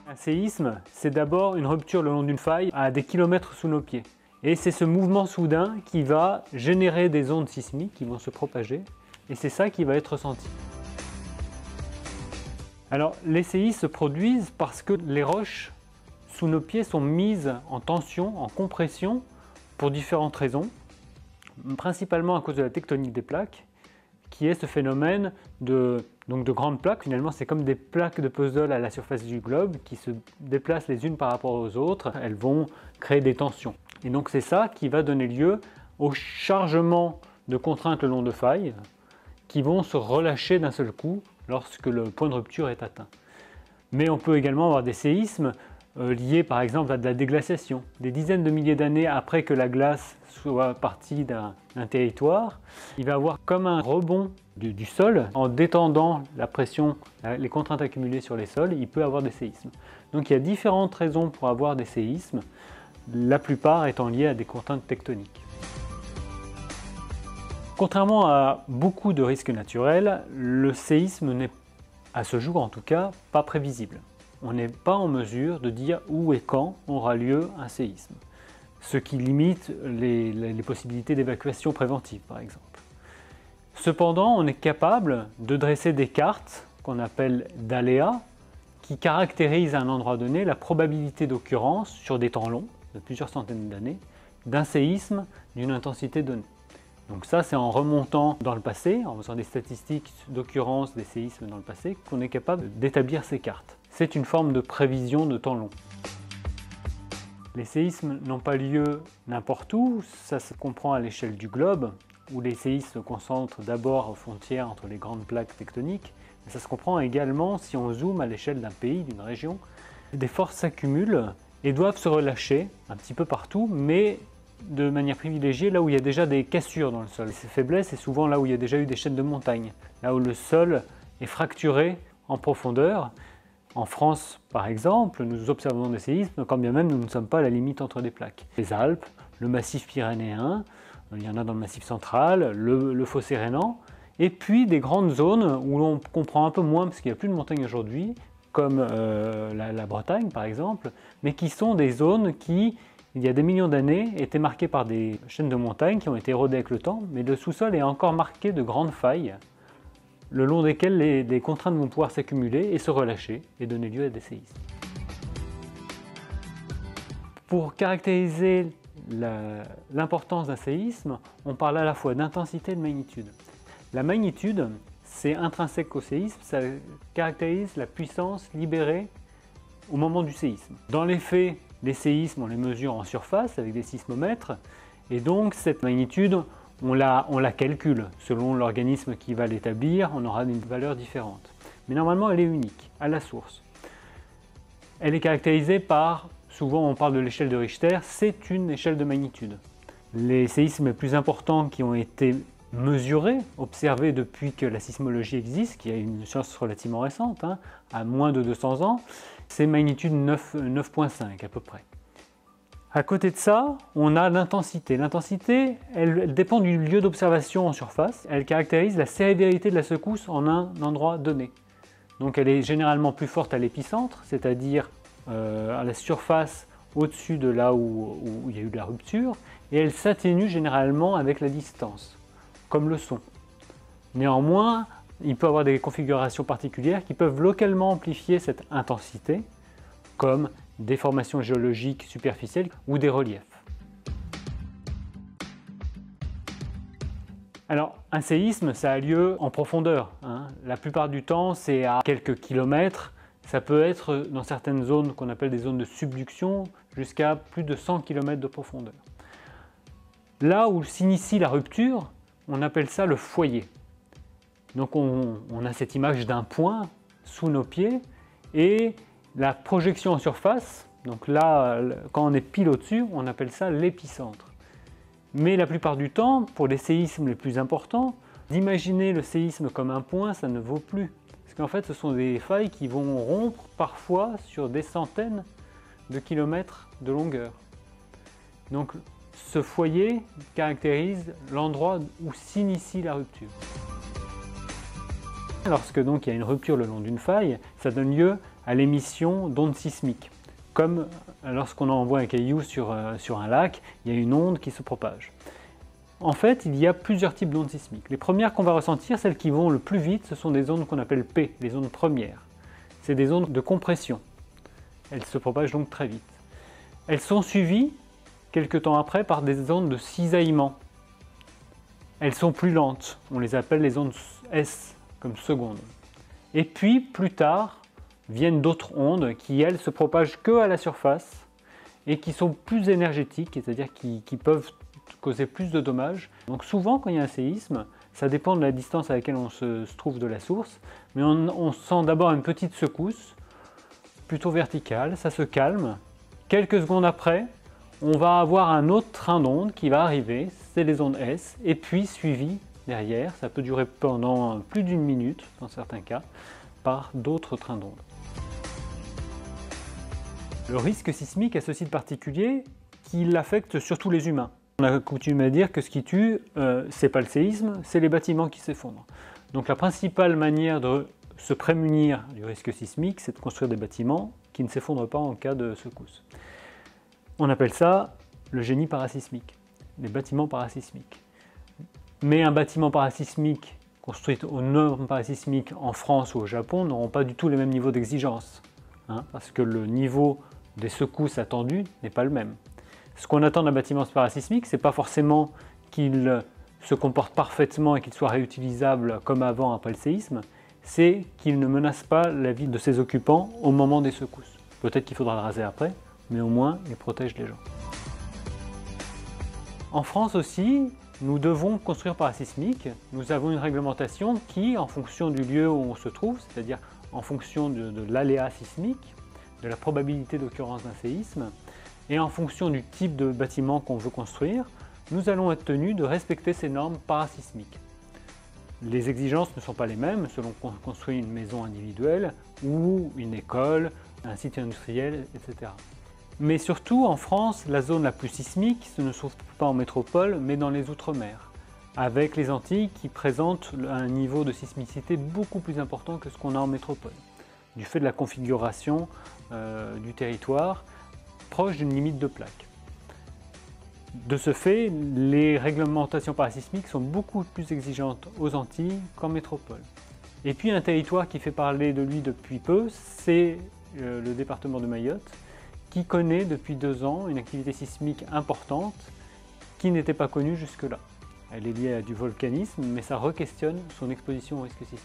Un séisme, c'est d'abord une rupture le long d'une faille à des kilomètres sous nos pieds. Et c'est ce mouvement soudain qui va générer des ondes sismiques qui vont se propager. Et c'est ça qui va être ressenti. Alors, les séismes se produisent parce que les roches sous nos pieds sont mises en tension, en compression, pour différentes raisons. Principalement à cause de la tectonique des plaques, qui est ce phénomène de grandes plaques. Finalement, c'est comme des plaques de puzzle à la surface du globe qui se déplacent les unes par rapport aux autres. Elles vont créer des tensions. Et donc c'est ça qui va donner lieu au chargement de contraintes le long de failles qui vont se relâcher d'un seul coup lorsque le point de rupture est atteint. Mais on peut également avoir des séismes liés par exemple à de la déglaciation. Des dizaines de milliers d'années après que la glace soit partie d'un territoire, il va y avoir comme un rebond du sol. En détendant la pression, les contraintes accumulées sur les sols, il peut y avoir des séismes. Donc il y a différentes raisons pour avoir des séismes, la plupart étant liées à des contraintes tectoniques. Contrairement à beaucoup de risques naturels, le séisme n'est, à ce jour en tout cas, pas prévisible. On n'est pas en mesure de dire où et quand aura lieu un séisme, ce qui limite les possibilités d'évacuation préventive par exemple. Cependant, on est capable de dresser des cartes qu'on appelle d'aléas qui caractérisent à un endroit donné la probabilité d'occurrence sur des temps longs, de plusieurs centaines d'années, d'un séisme d'une intensité donnée. Donc ça, c'est en remontant dans le passé, en faisant des statistiques d'occurrence des séismes dans le passé, qu'on est capable d'établir ces cartes. C'est une forme de prévision de temps long. Les séismes n'ont pas lieu n'importe où, ça se comprend à l'échelle du globe, où les séismes se concentrent d'abord aux frontières entre les grandes plaques tectoniques, mais ça se comprend également si on zoome à l'échelle d'un pays, d'une région. Des forces s'accumulent et doivent se relâcher un petit peu partout, mais de manière privilégiée là où il y a déjà des cassures dans le sol. Ces faiblesses, c'est souvent là où il y a déjà eu des chaînes de montagnes, là où le sol est fracturé en profondeur. En France, par exemple, nous observons des séismes quand bien même nous ne sommes pas à la limite entre des plaques. Les Alpes, le massif pyrénéen, il y en a dans le massif central, le fossé rhénan, et puis des grandes zones où l'on comprend un peu moins parce qu'il n'y a plus de montagnes aujourd'hui, comme la Bretagne par exemple, mais qui sont des zones qui, il y a des millions d'années, étaient marquées par des chaînes de montagnes qui ont été érodées avec le temps, mais le sous-sol est encore marqué de grandes failles, le long desquelles les contraintes vont pouvoir s'accumuler et se relâcher et donner lieu à des séismes. Pour caractériser l'importance d'un séisme, on parle à la fois d'intensité et de magnitude. La magnitude, c'est intrinsèque au séisme, ça caractérise la puissance libérée au moment du séisme. Dans les faits, les séismes, on les mesure en surface avec des sismomètres, et donc cette magnitude, on la calcule. Selon l'organisme qui va l'établir, on aura une valeur différente. Mais normalement, elle est unique, à la source. Elle est caractérisée par, souvent on parle de l'échelle de Richter, c'est une échelle de magnitude. Les séismes les plus importants qui ont été mesurés, observés depuis que la sismologie existe, qui est une science relativement récente, à moins de 200 ans, c'est magnitude 9,5 à peu près. À côté de ça, on a l'intensité. L'intensité, elle dépend du lieu d'observation en surface. Elle caractérise la sévérité de la secousse en un endroit donné. Donc elle est généralement plus forte à l'épicentre, c'est-à-dire à la surface au-dessus de là où il y a eu de la rupture, et elle s'atténue généralement avec la distance, comme le son. Néanmoins, il peut y avoir des configurations particulières qui peuvent localement amplifier cette intensité, comme des formations géologiques superficielles ou des reliefs. Alors, un séisme, ça a lieu en profondeur. La plupart du temps, c'est à quelques kilomètres. Ça peut être dans certaines zones qu'on appelle des zones de subduction, jusqu'à plus de 100 km de profondeur. Là où s'initie la rupture, on appelle ça le foyer. Donc on a cette image d'un point sous nos pieds et la projection en surface, donc là, quand on est pile au-dessus, on appelle ça l'épicentre. Mais la plupart du temps, pour les séismes les plus importants, d'imaginer le séisme comme un point, ça ne vaut plus. Parce qu'en fait, ce sont des failles qui vont rompre parfois sur des centaines de kilomètres de longueur. Donc ce foyer caractérise l'endroit où s'initie la rupture. Lorsque donc il y a une rupture le long d'une faille, ça donne lieu à l'émission d'ondes sismiques. Comme lorsqu'on envoie un caillou sur un lac, il y a une onde qui se propage. En fait, il y a plusieurs types d'ondes sismiques. Les premières qu'on va ressentir, celles qui vont le plus vite, ce sont des ondes qu'on appelle P, les ondes premières. C'est des ondes de compression. Elles se propagent donc très vite. Elles sont suivies, quelques temps après, par des ondes de cisaillement. Elles sont plus lentes, on les appelle les ondes S, comme secondes. Et puis, plus tard, viennent d'autres ondes qui, elles, se propagent que à la surface et qui sont plus énergétiques, c'est-à-dire qui peuvent causer plus de dommages. Donc souvent, quand il y a un séisme, ça dépend de la distance à laquelle on se trouve de la source, mais on sent d'abord une petite secousse, plutôt verticale, ça se calme. Quelques secondes après, on va avoir un autre train d'ondes qui va arriver, c'est les ondes S, et puis suivi derrière, ça peut durer pendant plus d'une minute, dans certains cas, par d'autres trains d'ondes. Le risque sismique a ceci de particulier qu'il affecte surtout les humains. On a coutume à dire que ce qui tue, c'est pas le séisme, c'est les bâtiments qui s'effondrent. Donc la principale manière de se prémunir du risque sismique, c'est de construire des bâtiments qui ne s'effondrent pas en cas de secousse. On appelle ça le génie parasismique, les bâtiments parasismiques. Mais un bâtiment parasismique construit aux normes parasismiques en France ou au Japon n'auront pas du tout les mêmes niveaux d'exigence, parce que le niveau des secousses attendues n'est pas le même. Ce qu'on attend d'un bâtiment parasismique, ce n'est pas forcément qu'il se comporte parfaitement et qu'il soit réutilisable comme avant après le séisme, c'est qu'il ne menace pas la vie de ses occupants au moment des secousses. Peut-être qu'il faudra le raser après, mais au moins il protège les gens. En France aussi, nous devons construire parasismique. Nous avons une réglementation qui, en fonction du lieu où on se trouve, c'est-à-dire en fonction de l'aléa sismique, de la probabilité d'occurrence d'un séisme, et en fonction du type de bâtiment qu'on veut construire, nous allons être tenus de respecter ces normes parasismiques. Les exigences ne sont pas les mêmes selon qu'on construit une maison individuelle ou une école, un site industriel, etc. Mais surtout, en France, la zone la plus sismique ne se trouve pas en métropole, mais dans les Outre-mer, avec les Antilles qui présentent un niveau de sismicité beaucoup plus important que ce qu'on a en métropole, du fait de la configuration du territoire, proche d'une limite de plaque. De ce fait, les réglementations parasismiques sont beaucoup plus exigeantes aux Antilles qu'en métropole. Et puis un territoire qui fait parler de lui depuis peu, c'est le département de Mayotte, qui connaît depuis 2 ans une activité sismique importante qui n'était pas connue jusque-là. Elle est liée à du volcanisme, mais ça re-questionne son exposition au risque sismique.